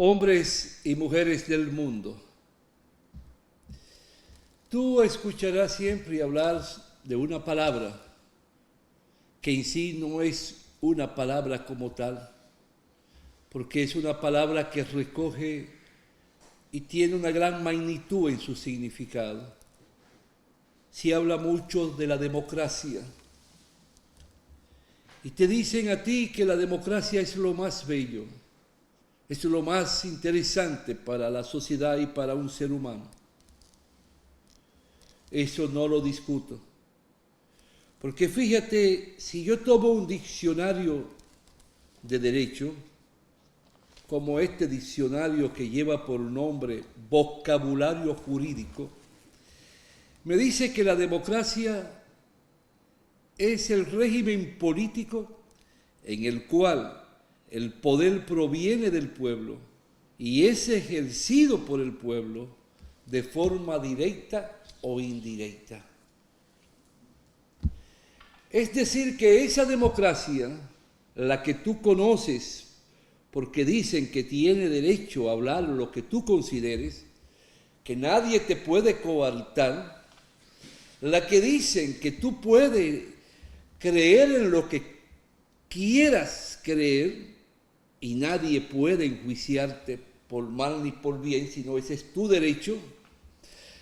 Hombres y mujeres del mundo, tú escucharás siempre hablar de una palabra que en sí no es una palabra como tal, porque es una palabra que recoge y tiene una gran magnitud en su significado. Se habla mucho de la democracia y te dicen a ti que la democracia es lo más bello, es lo más interesante para la sociedad y para un ser humano. Eso no lo discuto. Porque fíjate, si yo tomo un diccionario de derecho, como este diccionario que lleva por nombre Vocabulario Jurídico, me dice que la democracia es el régimen político en el cual el poder proviene del pueblo y es ejercido por el pueblo de forma directa o indirecta. Es decir, que esa democracia, la que tú conoces, porque dicen que tiene derecho a hablar lo que tú consideres, que nadie te puede coartar, la que dicen que tú puedes creer en lo que quieras creer y nadie puede enjuiciarte por mal ni por bien, sino ese es tu derecho,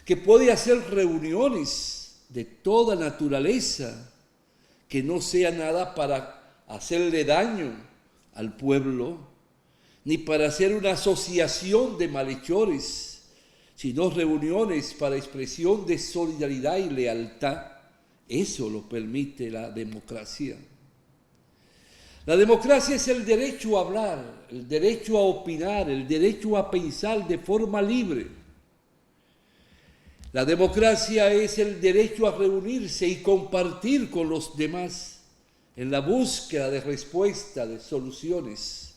que puede hacer reuniones de toda naturaleza, que no sea nada para hacerle daño al pueblo, ni para hacer una asociación de malhechores, sino reuniones para expresión de solidaridad y lealtad. Eso lo permite la democracia. La democracia es el derecho a hablar, el derecho a opinar, el derecho a pensar de forma libre. La democracia es el derecho a reunirse y compartir con los demás en la búsqueda de respuesta, de soluciones.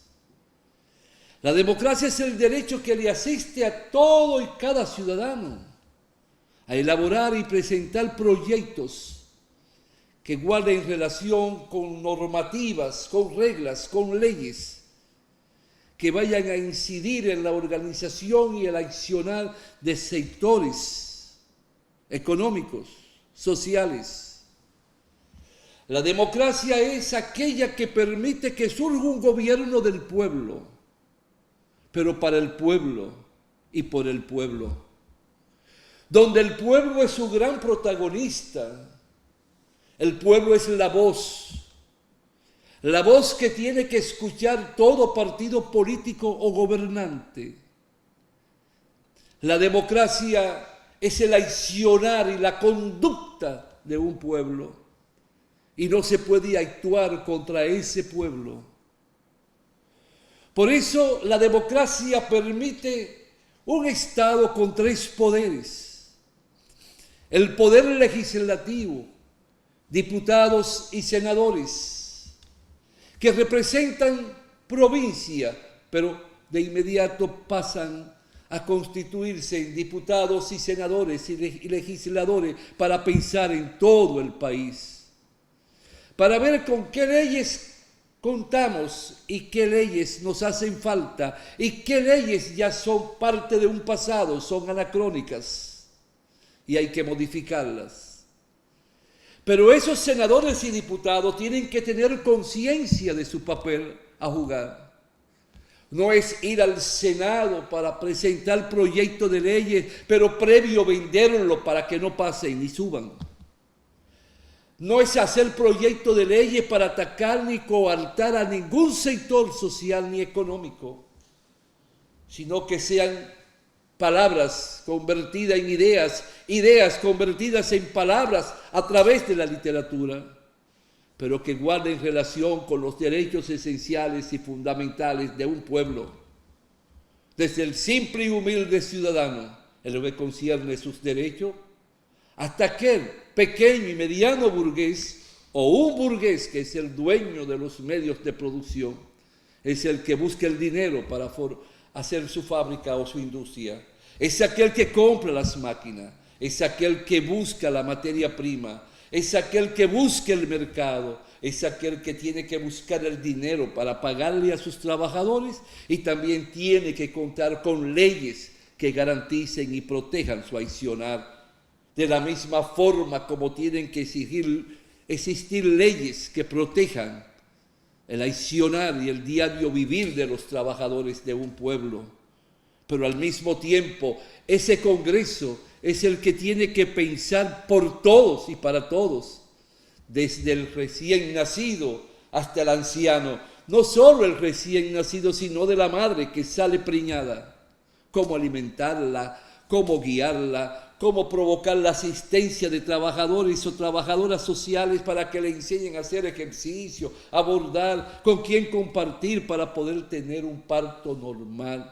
La democracia es el derecho que le asiste a todo y cada ciudadano a elaborar y presentar proyectos que guarden relación con normativas, con reglas, con leyes, que vayan a incidir en la organización y el accionar de sectores económicos, sociales. La democracia es aquella que permite que surja un gobierno del pueblo, pero para el pueblo y por el pueblo, donde el pueblo es su gran protagonista. El pueblo es la voz que tiene que escuchar todo partido político o gobernante. La democracia es el accionar y la conducta de un pueblo y no se puede actuar contra ese pueblo. Por eso la democracia permite un Estado con tres poderes: el poder legislativo, diputados y senadores, que representan provincia, pero de inmediato pasan a constituirse en diputados y senadores y legisladores para pensar en todo el país, para ver con qué leyes contamos y qué leyes nos hacen falta y qué leyes ya son parte de un pasado, son anacrónicas y hay que modificarlas. Pero esos senadores y diputados tienen que tener conciencia de su papel a jugar. No es ir al Senado para presentar proyectos de leyes, pero previo venderlo para que no pasen ni suban. No es hacer proyectos de leyes para atacar ni coartar a ningún sector social ni económico, sino que sean palabras convertidas en ideas, ideas convertidas en palabras a través de la literatura, pero que guarden relación con los derechos esenciales y fundamentales de un pueblo, desde el simple y humilde ciudadano, en lo que concierne sus derechos, hasta aquel pequeño y mediano burgués, o un burgués que es el dueño de los medios de producción, es el que busca el dinero para hacer su fábrica o su industria. Es aquel que compra las máquinas, es aquel que busca la materia prima, es aquel que busca el mercado, es aquel que tiene que buscar el dinero para pagarle a sus trabajadores y también tiene que contar con leyes que garanticen y protejan su accionar. De la misma forma como tienen que existir leyes que protejan el accionar y el diario vivir de los trabajadores de un pueblo. Pero al mismo tiempo, ese Congreso es el que tiene que pensar por todos y para todos, desde el recién nacido hasta el anciano. No solo el recién nacido, sino de la madre que sale preñada. Cómo alimentarla, cómo guiarla, cómo provocar la asistencia de trabajadores o trabajadoras sociales para que le enseñen a hacer ejercicio, a bordar, con quién compartir para poder tener un parto normal.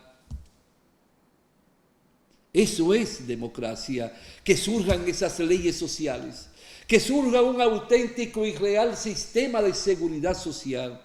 Eso es democracia, que surjan esas leyes sociales, que surja un auténtico y real sistema de seguridad social.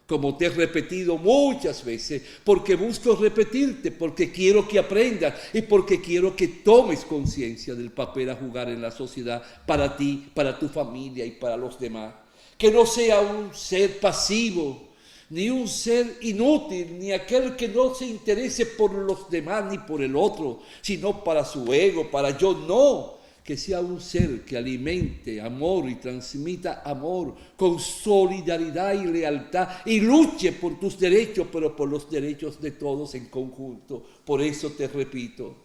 Como te he repetido muchas veces, porque busco repetirte, porque quiero que aprendas y porque quiero que tomes conciencia del papel a jugar en la sociedad para ti, para tu familia y para los demás. Que no sea un ser pasivo, ni un ser inútil, ni aquel que no se interese por los demás ni por el otro, sino para su ego, para yo no. Que sea un ser que alimente amor y transmita amor con solidaridad y lealtad y luche por tus derechos, pero por los derechos de todos en conjunto. Por eso te repito.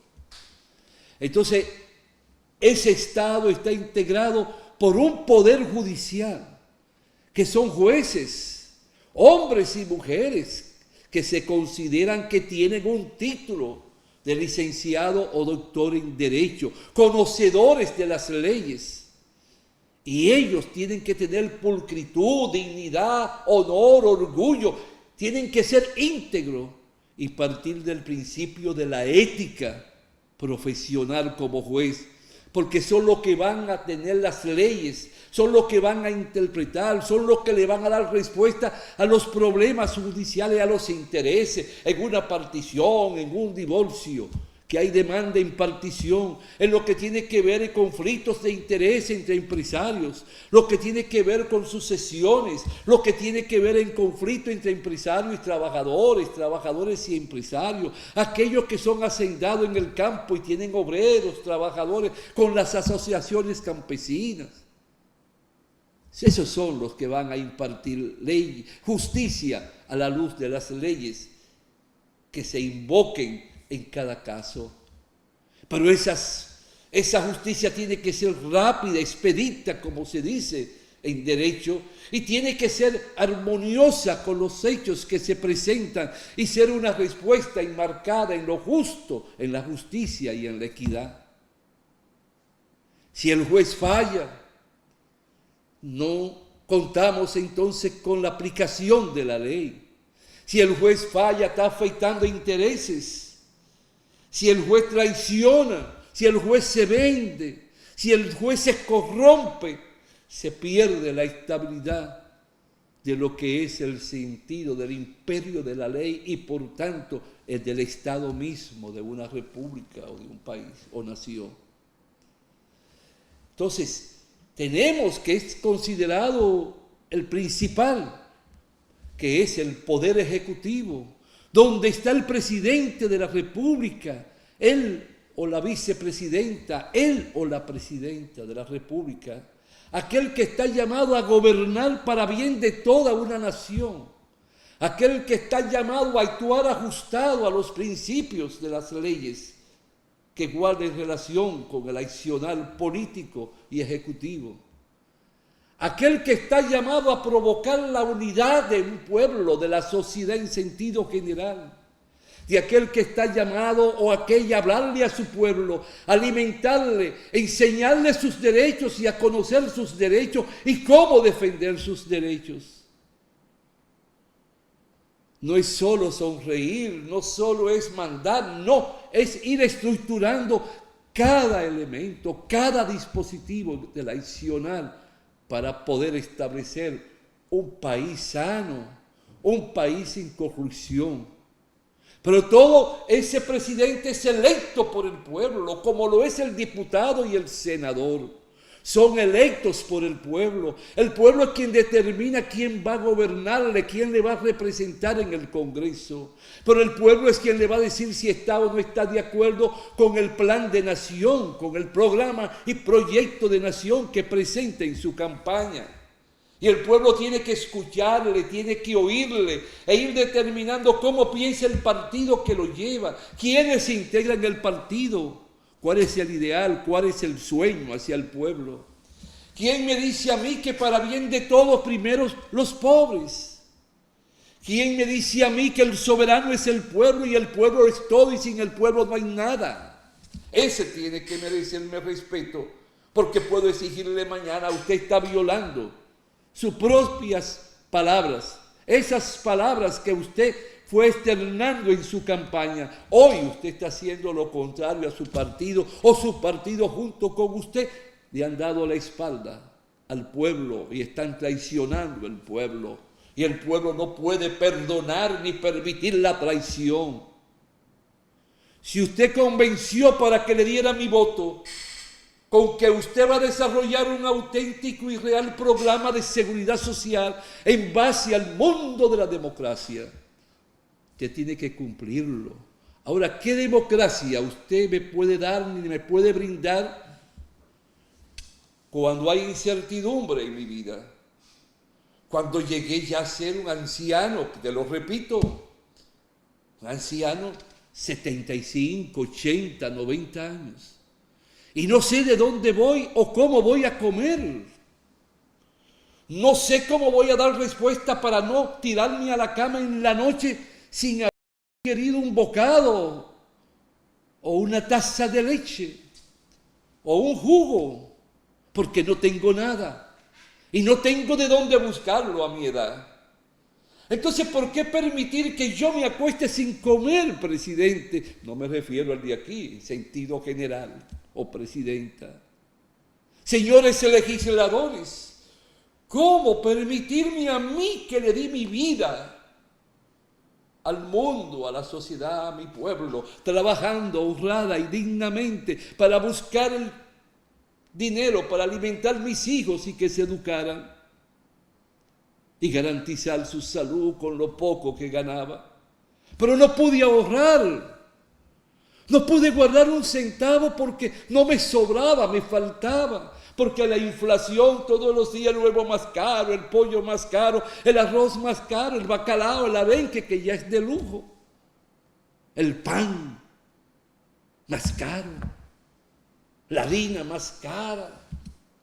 Entonces, ese Estado está integrado por un poder judicial, que son jueces, hombres y mujeres, que se consideran que tienen un título de licenciado o doctor en Derecho, conocedores de las leyes. Y ellos tienen que tener pulcritud, dignidad, honor, orgullo. Tienen que ser íntegros y partir del principio de la ética profesional como juez, porque son los que van a tener las leyes, son los que van a interpretar, son los que le van a dar respuesta a los problemas judiciales, a los intereses, en una partición, en un divorcio, que hay demanda en partición, en lo que tiene que ver en conflictos de interés entre empresarios, lo que tiene que ver con sucesiones, lo que tiene que ver en conflicto entre empresarios y trabajadores, trabajadores y empresarios, aquellos que son hacendados en el campo y tienen obreros, trabajadores, con las asociaciones campesinas. Esos son los que van a impartir ley, justicia a la luz de las leyes que se invoquen en cada caso. Pero esa justicia tiene que ser rápida, expedita, como se dice en derecho, y tiene que ser armoniosa con los hechos que se presentan y ser una respuesta enmarcada en lo justo, en la justicia y en la equidad. Si el juez falla, no contamos entonces con la aplicación de la ley. Si el juez falla, está afectando intereses. Si el juez traiciona, si el juez se vende, si el juez se corrompe, se pierde la estabilidad de lo que es el sentido del imperio de la ley y por tanto el del Estado mismo de una república o de un país o nación. Entonces, tenemos que es considerado el principal, que es el poder ejecutivo, donde está el presidente de la República, él o la vicepresidenta, él o la presidenta de la República, aquel que está llamado a gobernar para bien de toda una nación, aquel que está llamado a actuar ajustado a los principios de las leyes que guarden relación con el accionar político y ejecutivo. Aquel que está llamado a provocar la unidad de un pueblo, de la sociedad en sentido general. De aquel que está llamado o aquella a hablarle a su pueblo, alimentarle, enseñarle sus derechos y a conocer sus derechos y cómo defender sus derechos. No es solo sonreír, no solo es mandar, no, es ir estructurando cada elemento, cada dispositivo del accionar para poder establecer un país sano, un país sin corrupción. Pero todo ese presidente es electo por el pueblo, como lo es el diputado y el senador. Son electos por el pueblo. El pueblo es quien determina quién va a gobernarle, quién le va a representar en el Congreso. Pero el pueblo es quien le va a decir si está o no está de acuerdo con el plan de nación, con el programa y proyecto de nación que presenta en su campaña. Y el pueblo tiene que escucharle, tiene que oírle e ir determinando cómo piensa el partido que lo lleva, quiénes se integran en el partido, cuál es el ideal, cuál es el sueño hacia el pueblo. ¿Quién me dice a mí que para bien de todos primero los pobres? ¿Quién me dice a mí que el soberano es el pueblo y el pueblo es todo y sin el pueblo no hay nada? Ese tiene que merecerme respeto, porque puedo exigirle mañana: usted está violando sus propias palabras, esas palabras que usted fue externando en su campaña. Hoy usted está haciendo lo contrario a su partido, o su partido junto con usted le han dado la espalda al pueblo y están traicionando al pueblo. Y el pueblo no puede perdonar ni permitir la traición. Si usted convenció para que le diera mi voto, con que usted va a desarrollar un auténtico y real programa de seguridad social en base al mundo de la democracia, usted tiene que cumplirlo. Ahora, ¿qué democracia usted me puede dar ni me puede brindar cuando hay incertidumbre en mi vida? Cuando llegué ya a ser un anciano, te lo repito, un anciano 75, 80, 90 años. Y no sé de dónde voy o cómo voy a comer. No sé cómo voy a dar respuesta para no tirarme a la cama en la noche sin haber querido un bocado o una taza de leche o un jugo, porque no tengo nada y no tengo de dónde buscarlo a mi edad. Entonces, ¿por qué permitir que yo me acueste sin comer, presidente? No me refiero al de aquí, en sentido general, o presidenta. Señores legisladores, ¿cómo permitirme a mí, que le di mi vida al mundo, a la sociedad, a mi pueblo, trabajando honrada y dignamente para buscar el dinero para alimentar mis hijos y que se educaran, y garantizar su salud con lo poco que ganaba? Pero no pude ahorrar, no pude guardar un centavo porque no me sobraba, me faltaba, porque la inflación todos los días, el huevo más caro, el pollo más caro, el arroz más caro, el bacalao, el arenque que ya es de lujo, el pan más caro, la harina más cara,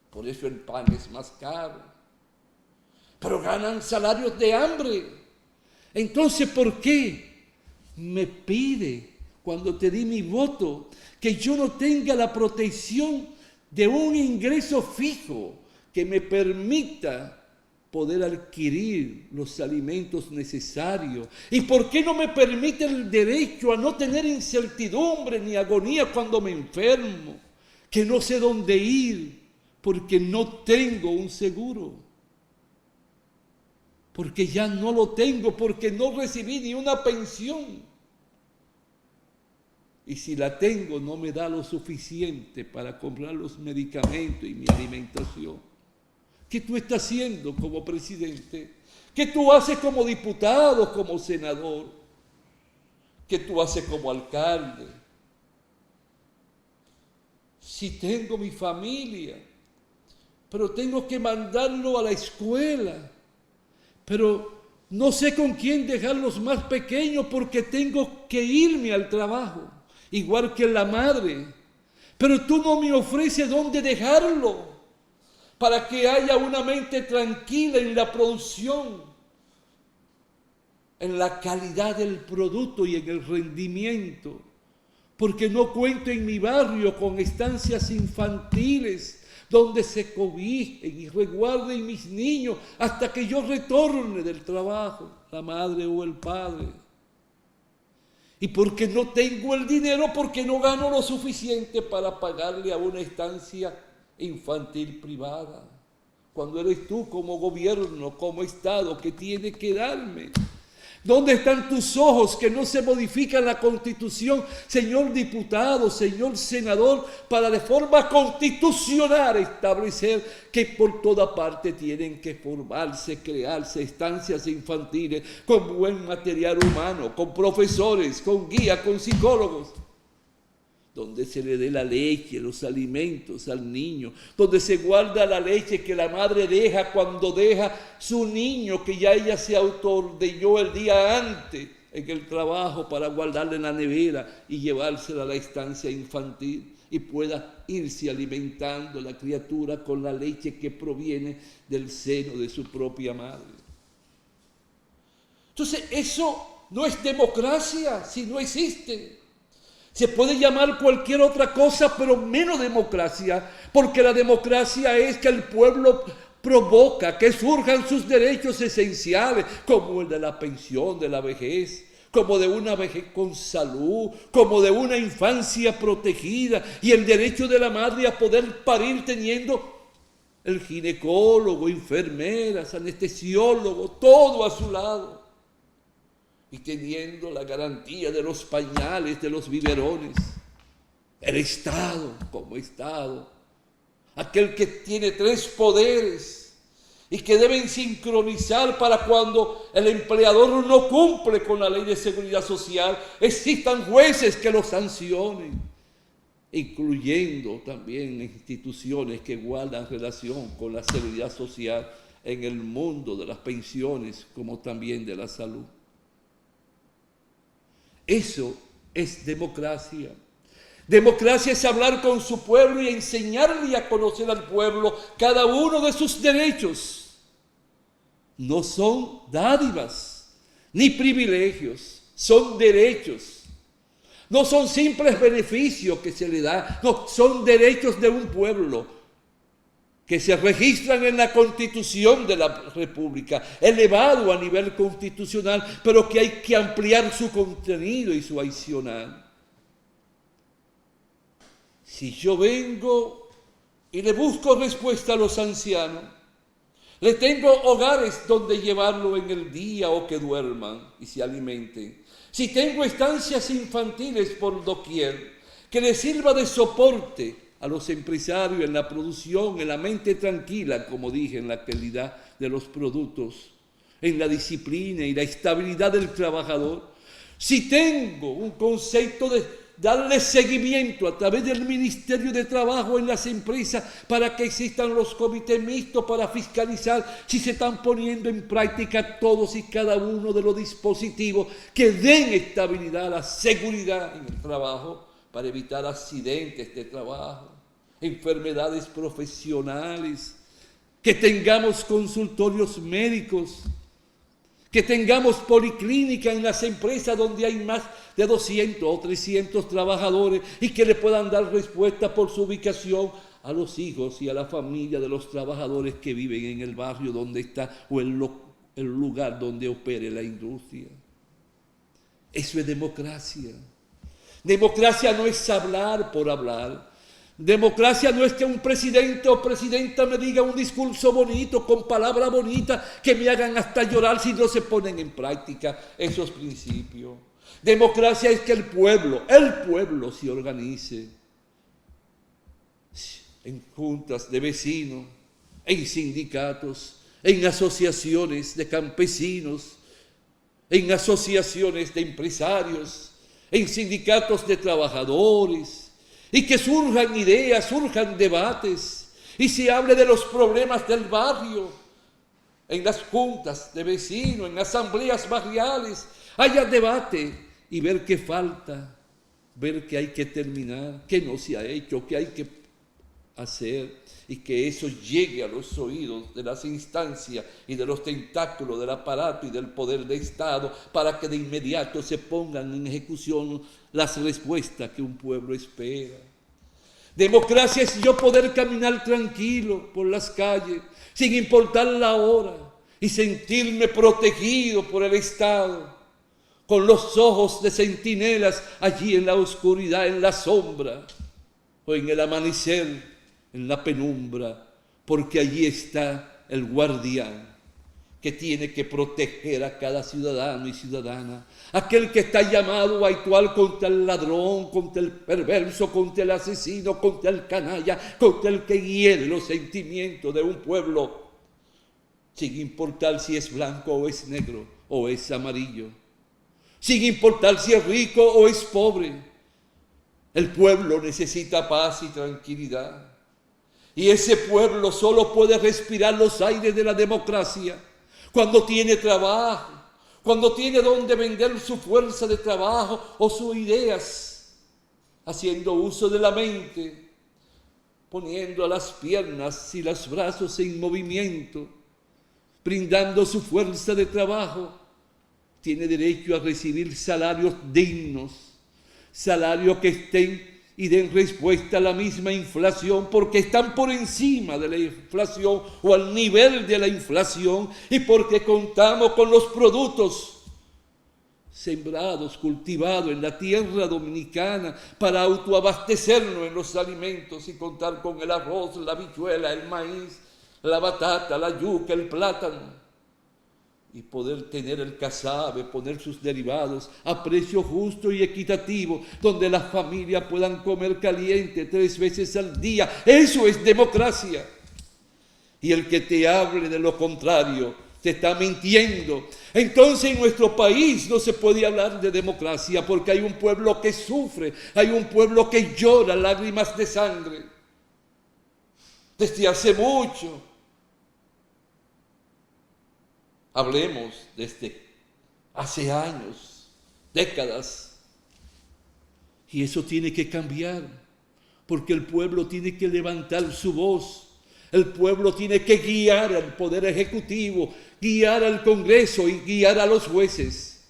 por eso el pan es más caro. Pero ganan salarios de hambre. Entonces, ¿por qué me pide, cuando te di mi voto, que yo no tenga la protección de un ingreso fijo que me permita poder adquirir los alimentos necesarios? ¿Y por qué no me permite el derecho a no tener incertidumbre ni agonía cuando me enfermo? Que no sé dónde ir porque no tengo un seguro. Porque ya no lo tengo, porque no recibí ni una pensión. Y si la tengo, no me da lo suficiente para comprar los medicamentos y mi alimentación. ¿Qué tú estás haciendo como presidente? ¿Qué tú haces como diputado, como senador? ¿Qué tú haces como alcalde? Si tengo mi familia, pero tengo que mandarlo a la escuela, pero no sé con quién dejar los más pequeños porque tengo que irme al trabajo, igual que la madre. Pero tú no me ofreces dónde dejarlo para que haya una mente tranquila en la producción, en la calidad del producto y en el rendimiento. Porque no cuento en mi barrio con estancias infantiles donde se cobijen y resguarden mis niños hasta que yo retorne del trabajo, la madre o el padre. Y porque no tengo el dinero, porque no gano lo suficiente para pagarle a una estancia infantil privada. Cuando eres tú como gobierno, como Estado, que tiene que darme. ¿Dónde están tus ojos que no se modifica la Constitución, señor diputado, señor senador, para de forma constitucional establecer que por toda parte tienen que formarse, crearse estancias infantiles con buen material humano, con profesores, con guías, con psicólogos? Donde se le dé la leche, los alimentos al niño, donde se guarda la leche que la madre deja cuando deja su niño, que ya ella se autoordenó el día antes en el trabajo para guardarle en la nevera y llevársela a la estancia infantil y pueda irse alimentando la criatura con la leche que proviene del seno de su propia madre. Entonces, eso no es democracia si no existe. Se puede llamar cualquier otra cosa, pero menos democracia, porque la democracia es que el pueblo provoca que surjan sus derechos esenciales, como el de la pensión, de la vejez, como de una vejez con salud, como de una infancia protegida, y el derecho de la madre a poder parir teniendo el ginecólogo, enfermeras, anestesiólogo, todo a su lado. Y teniendo la garantía de los pañales, de los biberones, el Estado como Estado, aquel que tiene 3 poderes y que deben sincronizar para cuando el empleador no cumple con la ley de seguridad social, existan jueces que lo sancionen, incluyendo también instituciones que guardan relación con la seguridad social en el mundo de las pensiones como también de la salud. Eso es democracia. Democracia es hablar con su pueblo y enseñarle a conocer al pueblo cada uno de sus derechos. No son dádivas ni privilegios, son derechos. No son simples beneficios que se le da, no, son derechos de un pueblo que se registran en la Constitución de la República, elevado a nivel constitucional, pero que hay que ampliar su contenido y su accionar. Si yo vengo y le busco respuesta a los ancianos, le tengo hogares donde llevarlo en el día o que duerman y se alimenten. Si tengo estancias infantiles por doquier, que les sirva de soporte a los empresarios en la producción, en la mente tranquila, como dije, en la calidad de los productos, en la disciplina y la estabilidad del trabajador. Si tengo un concepto de darle seguimiento a través del Ministerio de Trabajo en las empresas para que existan los comités mixtos para fiscalizar si se están poniendo en práctica todos y cada uno de los dispositivos que den estabilidad a la seguridad en el trabajo, para evitar accidentes de trabajo, enfermedades profesionales, que tengamos consultorios médicos, que tengamos policlínica en las empresas donde hay más de 200 o 300 trabajadores y que le puedan dar respuesta por su ubicación a los hijos y a la familia de los trabajadores que viven en el barrio donde está o el lugar donde opere la industria. Eso es democracia. Democracia no es hablar por hablar. Democracia no es que un presidente o presidenta me diga un discurso bonito, con palabras bonitas, que me hagan hasta llorar si no se ponen en práctica esos principios. Democracia es que el pueblo se organice en juntas de vecinos, en sindicatos, en asociaciones de campesinos, en asociaciones de empresarios, en sindicatos de trabajadores, y que surjan ideas, surjan debates, y se hable de los problemas del barrio, en las juntas de vecinos, en asambleas barriales, haya debate y ver qué falta, ver qué hay que terminar, qué no se ha hecho, qué hay que hacer, y que eso llegue a los oídos de las instancias y de los tentáculos del aparato y del poder de Estado para que de inmediato se pongan en ejecución las respuestas que un pueblo espera. Democracia es yo poder caminar tranquilo por las calles sin importar la hora y sentirme protegido por el Estado, con los ojos de centinelas allí en la oscuridad, en la sombra o en el amanecer, en la penumbra, porque allí está el guardián que tiene que proteger a cada ciudadano y ciudadana, aquel que está llamado a actuar contra el ladrón, contra el perverso, contra el asesino, contra el canalla, contra el que hiere los sentimientos de un pueblo, sin importar si es blanco o es negro o es amarillo, sin importar si es rico o es pobre. El pueblo necesita paz y tranquilidad, y ese pueblo solo puede respirar los aires de la democracia cuando tiene trabajo, cuando tiene donde vender su fuerza de trabajo o sus ideas, haciendo uso de la mente, poniendo a las piernas y los brazos en movimiento, brindando su fuerza de trabajo, tiene derecho a recibir salarios dignos, salarios que estén y den respuesta a la misma inflación, porque están por encima de la inflación o al nivel de la inflación, y porque contamos con los productos sembrados, cultivados en la tierra dominicana para autoabastecernos en los alimentos y contar con el arroz, la habichuela, el maíz, la batata, la yuca, el plátano, y poder tener el casabe, poner sus derivados a precio justo y equitativo, donde las familias puedan comer caliente 3 veces al día. Eso es democracia. Y el que te hable de lo contrario te está mintiendo. Entonces en nuestro país no se puede hablar de democracia, porque hay un pueblo que sufre, hay un pueblo que llora lágrimas de sangre desde hace mucho. Hablemos desde hace años, décadas. Y eso tiene que cambiar, porque el pueblo tiene que levantar su voz. El pueblo tiene que guiar al Poder Ejecutivo, guiar al Congreso y guiar a los jueces.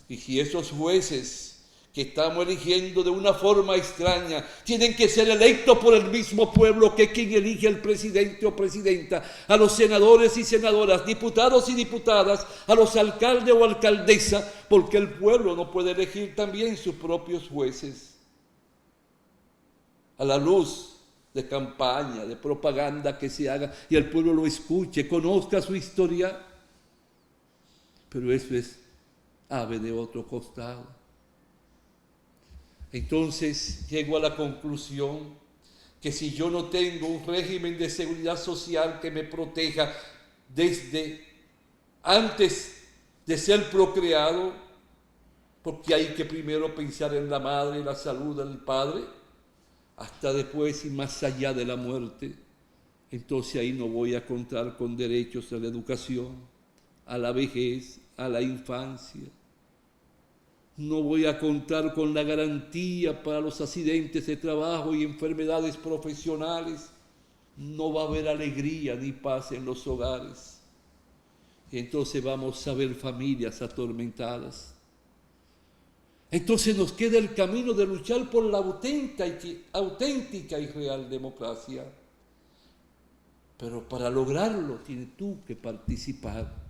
Y si esos jueces que estamos eligiendo de una forma extraña tienen que ser electos por el mismo pueblo, que es quien elige al presidente o presidenta, a los senadores y senadoras, diputados y diputadas, a los alcaldes o alcaldesas, porque el pueblo no puede elegir también sus propios jueces. A la luz de campaña, de propaganda que se haga y el pueblo lo escuche, conozca su historia, pero eso es ave de otro costado. Entonces llego a la conclusión que si yo no tengo un régimen de seguridad social que me proteja desde antes de ser procreado, porque hay que primero pensar en la madre y la salud del padre, hasta después y más allá de la muerte, entonces ahí no voy a contar con derechos a la educación, a la vejez, a la infancia. No voy a contar con la garantía para los accidentes de trabajo y enfermedades profesionales. No va a haber alegría ni paz en los hogares. Y entonces vamos a ver familias atormentadas. Entonces nos queda el camino de luchar por la auténtica y real democracia. Pero para lograrlo tienes tú que participar.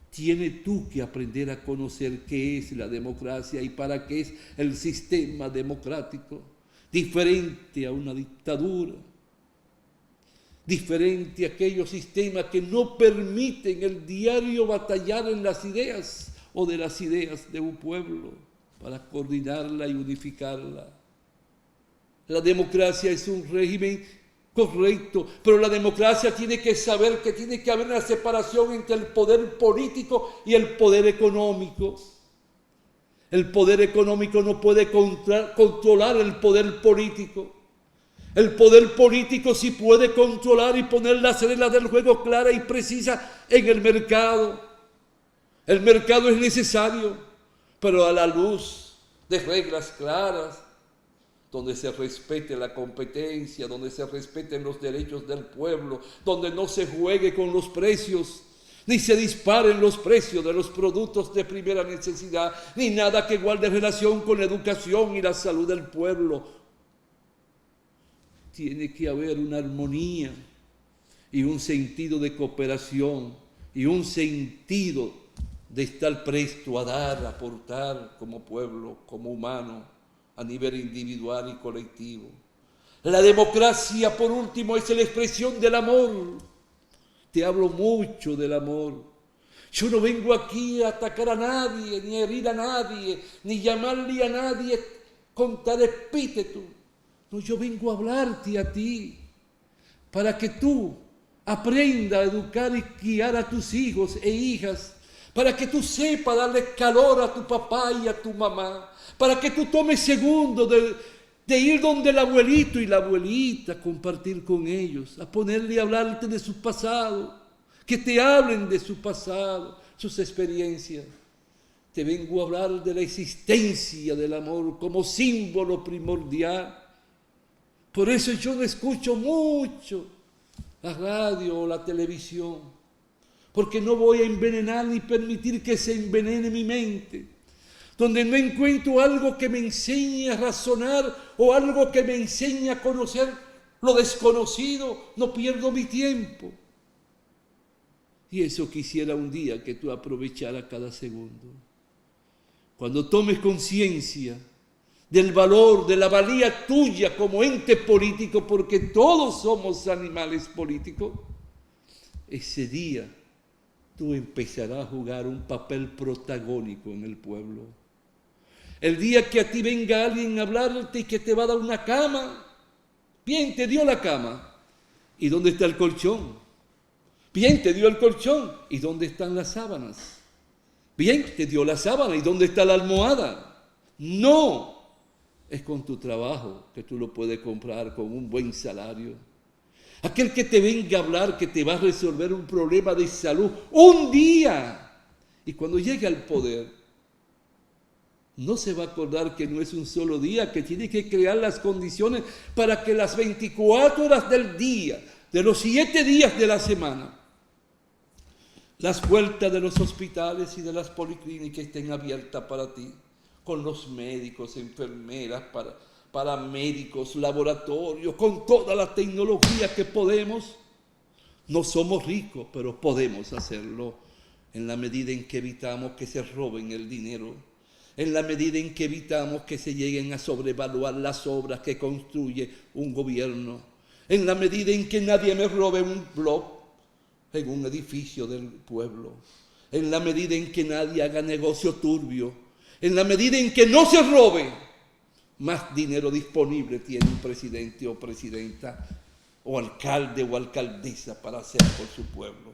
Tienes tú que aprender a conocer qué es la democracia y para qué es el sistema democrático, diferente a una dictadura, diferente a aquellos sistemas que no permiten el diario batallar en las ideas o de las ideas de un pueblo para coordinarla y unificarla. La democracia es un régimen correcto, pero la democracia tiene que saber que tiene que haber una separación entre el poder político y el poder económico. El poder económico no puede controlar el poder político. El poder político sí puede controlar y poner las reglas del juego claras y precisas en el mercado. El mercado es necesario, pero a la luz de reglas claras, donde se respete la competencia, donde se respeten los derechos del pueblo, donde no se juegue con los precios, ni se disparen los precios de los productos de primera necesidad, ni nada que guarde relación con la educación y la salud del pueblo. Tiene que haber una armonía y un sentido de cooperación y un sentido de estar presto a dar, a aportar como pueblo, como humano, a nivel individual y colectivo. La democracia, por último, es la expresión del amor, Te hablo mucho del amor. Yo no vengo aquí a atacar a nadie, ni a herir a nadie, ni llamarle a nadie con tal epíteto. No, yo vengo a hablarte a ti, para que tú aprendas a educar y guiar a tus hijos e hijas, para que tú sepas darle calor a tu papá y a tu mamá, para que tú tomes segundo de ir donde el abuelito y la abuelita, compartir con ellos, a ponerle a hablarte de su pasado, que te hablen de su pasado, sus experiencias. Te vengo a hablar de la existencia del amor como símbolo primordial. Por eso yo no escucho mucho la radio o la televisión, porque no voy a envenenar ni permitir que se envenene mi mente, donde no encuentro algo que me enseñe a razonar o algo que me enseñe a conocer lo desconocido, no pierdo mi tiempo. Y eso quisiera un día que tú aprovecharas cada segundo. Cuando tomes conciencia del valor, de la valía tuya como ente político, porque todos somos animales políticos, ese día tú empezarás a jugar un papel protagónico en el pueblo. El día que a ti venga alguien a hablarte y que te va a dar una cama, bien, te dio la cama. ¿Y dónde está el colchón? Bien, te dio el colchón. ¿Y dónde están las sábanas? Bien, te dio la sábana. ¿Y dónde está la almohada? No. Es con tu trabajo que tú lo puedes comprar con un buen salario. Aquel que te venga a hablar que te va a resolver un problema de salud un día. Y cuando llegue al poder, no se va a acordar que no es un solo día, que tiene que crear las condiciones para que las 24 horas del día, de los 7 días de la semana, las puertas de los hospitales y de las policlínicas estén abiertas para ti, con los médicos, enfermeras, paramédicos, laboratorios, con toda la tecnología que podemos. No somos ricos, pero podemos hacerlo en la medida en que evitamos que se roben el dinero, en la medida en que evitamos que se lleguen a sobrevaluar las obras que construye un gobierno, en la medida en que nadie me robe un blog en un edificio del pueblo, en la medida en que nadie haga negocio turbio, en la medida en que no se robe, más dinero disponible tiene un presidente o presidenta o alcalde o alcaldesa para hacer por su pueblo.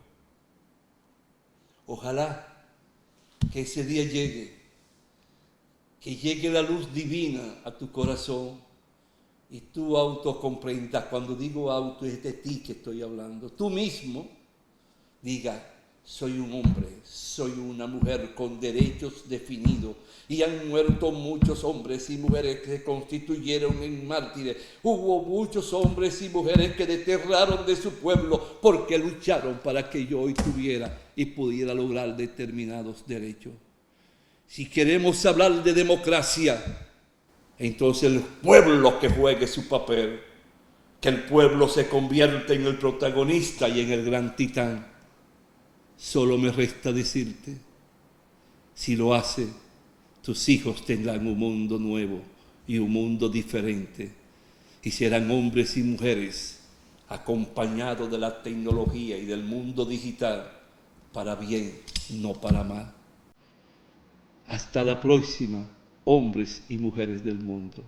Ojalá que ese día llegue, que llegue la luz divina a tu corazón y tú autocomprendas. Cuando digo auto es de ti que estoy hablando. Tú mismo diga: soy un hombre, soy una mujer con derechos definidos. Y han muerto muchos hombres y mujeres que se constituyeron en mártires. Hubo muchos hombres y mujeres que desterraron de su pueblo porque lucharon para que yo hoy tuviera y pudiera lograr determinados derechos. Si queremos hablar de democracia, entonces el pueblo que juegue su papel, que el pueblo se convierta en el protagonista y en el gran titán. Solo me resta decirte, si lo hace, tus hijos tendrán un mundo nuevo y un mundo diferente, y serán hombres y mujeres acompañados de la tecnología y del mundo digital para bien, no para mal. Hasta la próxima, hombres y mujeres del mundo.